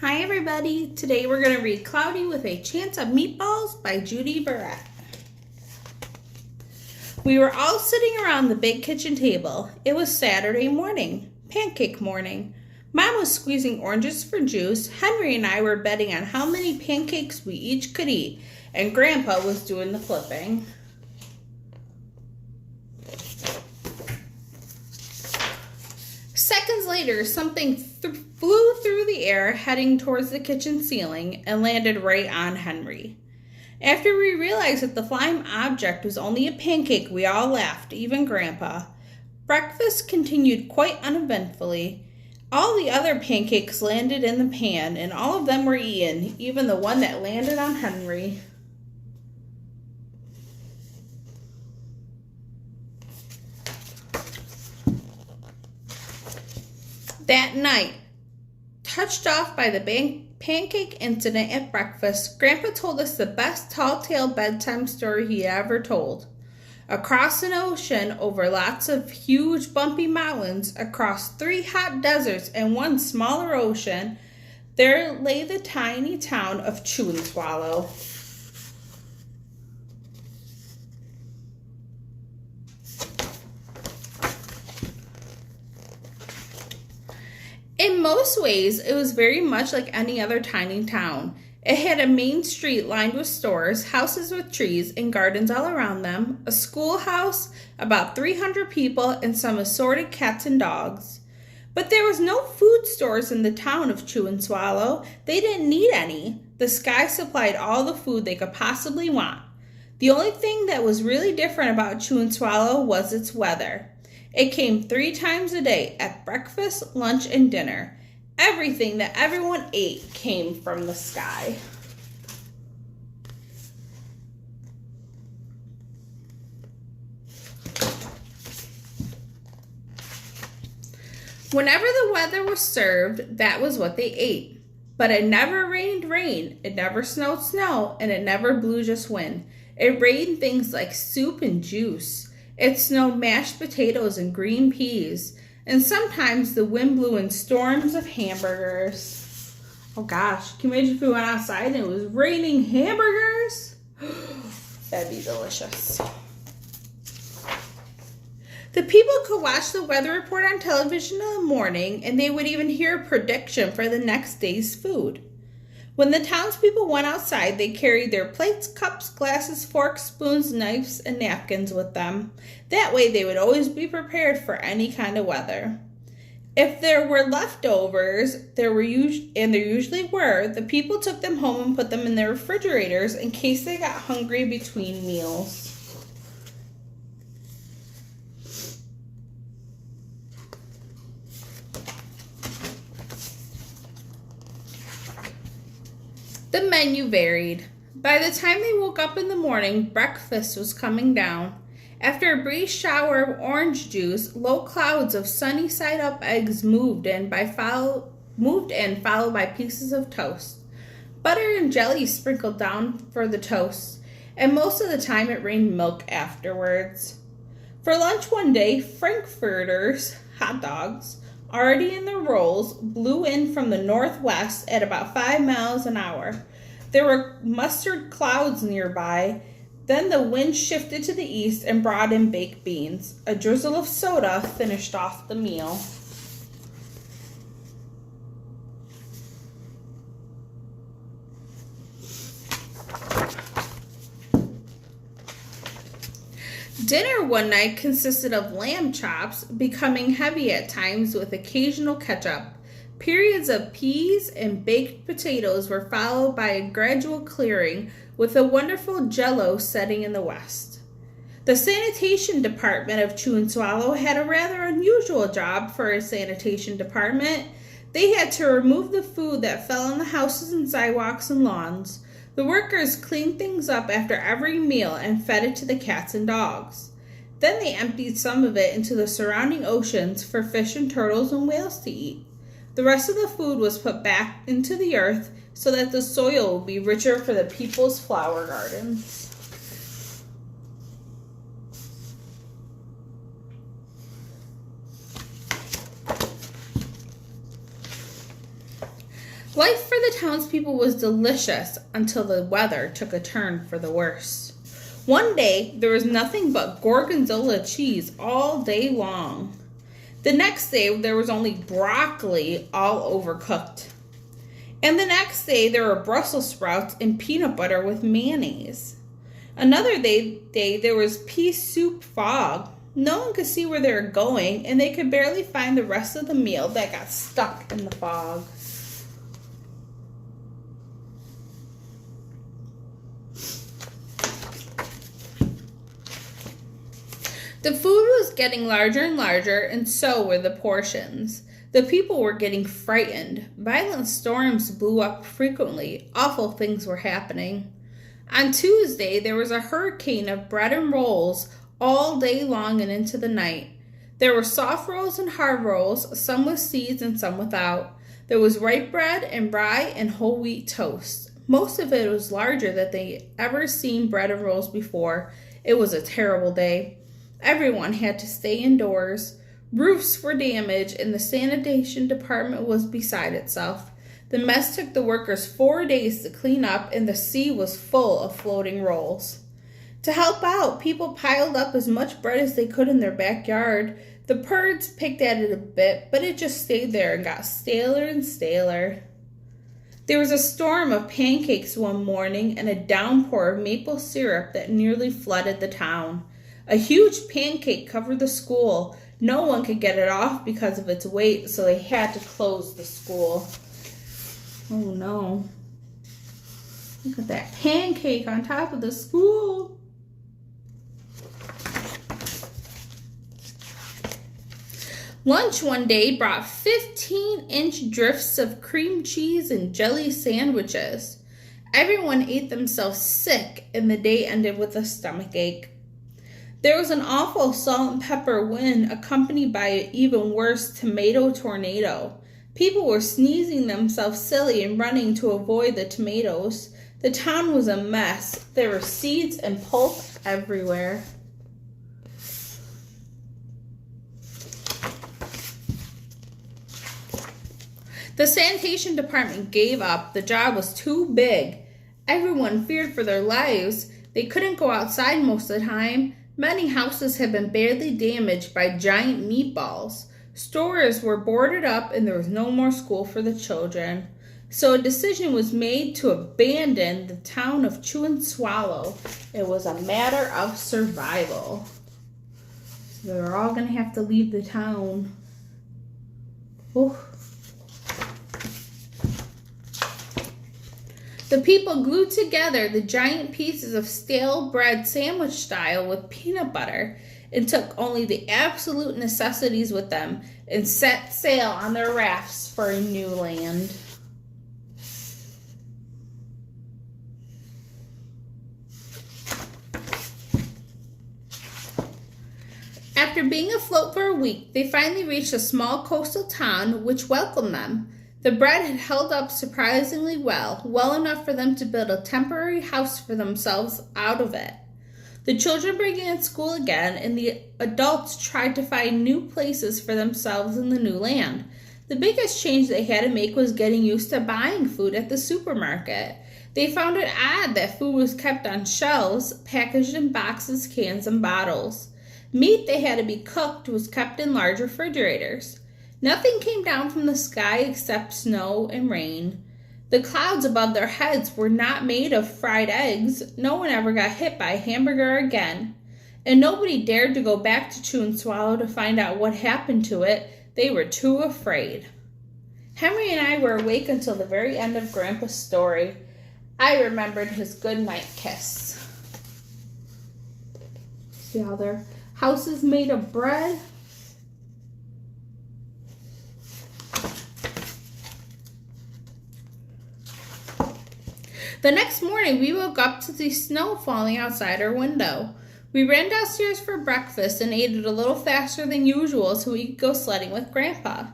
Hi everybody, today we're going to read Cloudy with a Chance of Meatballs by Judi Barrett. We were all sitting around the big kitchen table. It was Saturday morning, pancake morning. Mom was squeezing oranges for juice. Henry and I were betting on how many pancakes we each could eat, and Grandpa was doing the flipping. Seconds later, something flew through the air, heading towards the kitchen ceiling, and landed right on Henry. After we realized that the flying object was only a pancake, we all laughed, even Grandpa. Breakfast continued quite uneventfully. All the other pancakes landed in the pan, and all of them were eaten, even the one that landed on Henry. That night, touched off by the pancake incident at breakfast, Grandpa told us the best tall-tale bedtime story he ever told. Across an ocean, over lots of huge bumpy mountains, across 3 hot deserts and 1 smaller ocean, there lay the tiny town of Chew and Swallow. In most ways, it was very much like any other tiny town. It had a main street lined with stores, houses with trees, and gardens all around them, a schoolhouse, about 300 people, and some assorted cats and dogs. But there was no food stores in the town of Chew and Swallow. They didn't need any. The sky supplied all the food they could possibly want. The only thing that was really different about Chew and Swallow was its weather. It came 3 times a day, at breakfast, lunch, and dinner. Everything that everyone ate came from the sky. Whenever the weather was served, that was what they ate. But it never rained rain, it never snowed snow, and it never blew just wind. It rained things like soup and juice. It snowed mashed potatoes and green peas, and sometimes the wind blew in storms of hamburgers. Oh gosh, can you imagine if we went outside and it was raining hamburgers? That'd be delicious. The people could watch the weather report on television in the morning, and they would even hear a prediction for the next day's food. When the townspeople went outside, they carried their plates, cups, glasses, forks, spoons, knives, and napkins with them. That way they would always be prepared for any kind of weather. If there were leftovers, there usually were, the people took them home and put them in their refrigerators in case they got hungry between meals. The menu varied. By the time they woke up in the morning, breakfast was coming down. After a brief shower of orange juice, low clouds of sunny-side-up eggs moved in, followed by pieces of toast. Butter and jelly sprinkled down for the toast, and most of the time it rained milk afterwards. For lunch one day, frankfurters, hot dogs, already in their rolls, blew in from the northwest at about 5 miles an hour. There were mustard clouds nearby. Then the wind shifted to the east and brought in baked beans. A drizzle of soda finished off the meal. Dinner one night consisted of lamb chops, becoming heavy at times with occasional ketchup. Periods of peas and baked potatoes were followed by a gradual clearing, with a wonderful jello setting in the west. The sanitation department of Chew and Swallow had a rather unusual job for a sanitation department. They had to remove the food that fell on the houses and sidewalks and lawns. The workers cleaned things up after every meal and fed it to the cats and dogs. Then they emptied some of it into the surrounding oceans for fish and turtles and whales to eat. The rest of the food was put back into the earth so that the soil would be richer for the people's flower gardens. Life for the townspeople was delicious until the weather took a turn for the worse. One day, there was nothing but gorgonzola cheese all day long. The next day, there was only broccoli all overcooked. And the next day, there were Brussels sprouts and peanut butter with mayonnaise. Another day, there was pea soup fog. No one could see where they were going, and they could barely find the rest of the meal that got stuck in the fog. The food was getting larger and larger, and so were the portions. The people were getting frightened. Violent storms blew up frequently. Awful things were happening. On Tuesday, there was a hurricane of bread and rolls all day long and into the night. There were soft rolls and hard rolls, some with seeds and some without. There was white bread and rye and whole wheat toast. Most of it was larger than they ever seen bread and rolls before. It was a terrible day. Everyone had to stay indoors. Roofs were damaged, and the sanitation department was beside itself. The mess took the workers 4 days to clean up, and the sea was full of floating rolls. To help out, people piled up as much bread as they could in their backyard. The birds picked at it a bit, but it just stayed there and got staler and staler. There was a storm of pancakes one morning and a downpour of maple syrup that nearly flooded the town. A huge pancake covered the school. No one could get it off because of its weight, so they had to close the school. Oh no. Look at that pancake on top of the school. Lunch one day brought 15-inch drifts of cream cheese and jelly sandwiches. Everyone ate themselves sick, and the day ended with a stomachache. There was an awful salt and pepper wind accompanied by an even worse tomato tornado. People were sneezing themselves silly and running to avoid the tomatoes. The town was a mess. There were seeds and pulp everywhere. The sanitation department gave up. The job was too big. Everyone feared for their lives. They couldn't go outside most of the time. Many houses had been badly damaged by giant meatballs. Stores were boarded up, and there was no more school for the children. So a decision was made to abandon the town of Chew and Swallow. It was a matter of survival. They were all going to have to leave the town. Oh. The people glued together the giant pieces of stale bread sandwich style with peanut butter and took only the absolute necessities with them and set sail on their rafts for a new land. After being afloat for a week, they finally reached a small coastal town which welcomed them. The bread had held up surprisingly well enough for them to build a temporary house for themselves out of it. The children began school again, and the adults tried to find new places for themselves in the new land. The biggest change they had to make was getting used to buying food at the supermarket. They found it odd that food was kept on shelves, packaged in boxes, cans, and bottles. Meat that had to be cooked was kept in large refrigerators. Nothing came down from the sky except snow and rain. The clouds above their heads were not made of fried eggs. No one ever got hit by a hamburger again. And nobody dared to go back to Chew and Swallow to find out what happened to it. They were too afraid. Henry and I were awake until the very end of Grandpa's story. I remembered his goodnight kiss. See how their house is made of bread? The next morning, we woke up to the snow falling outside our window. We ran downstairs for breakfast and ate it a little faster than usual so we could go sledding with Grandpa.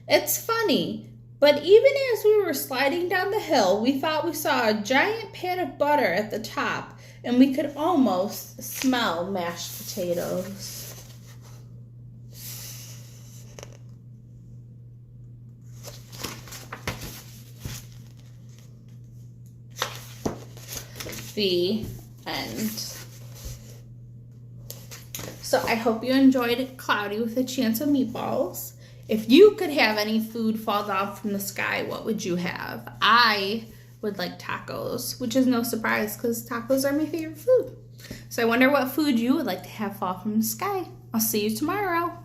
It's funny, but even as we were sliding down the hill, we thought we saw a giant pan of butter at the top, and we could almost smell mashed potatoes. the end. So I hope you enjoyed Cloudy with a Chance of Meatballs. If you could have any food fall down from the sky, what would you have? I would like tacos, which is no surprise because tacos are my favorite food. So I wonder what food you would like to have fall from the sky. I'll see you tomorrow.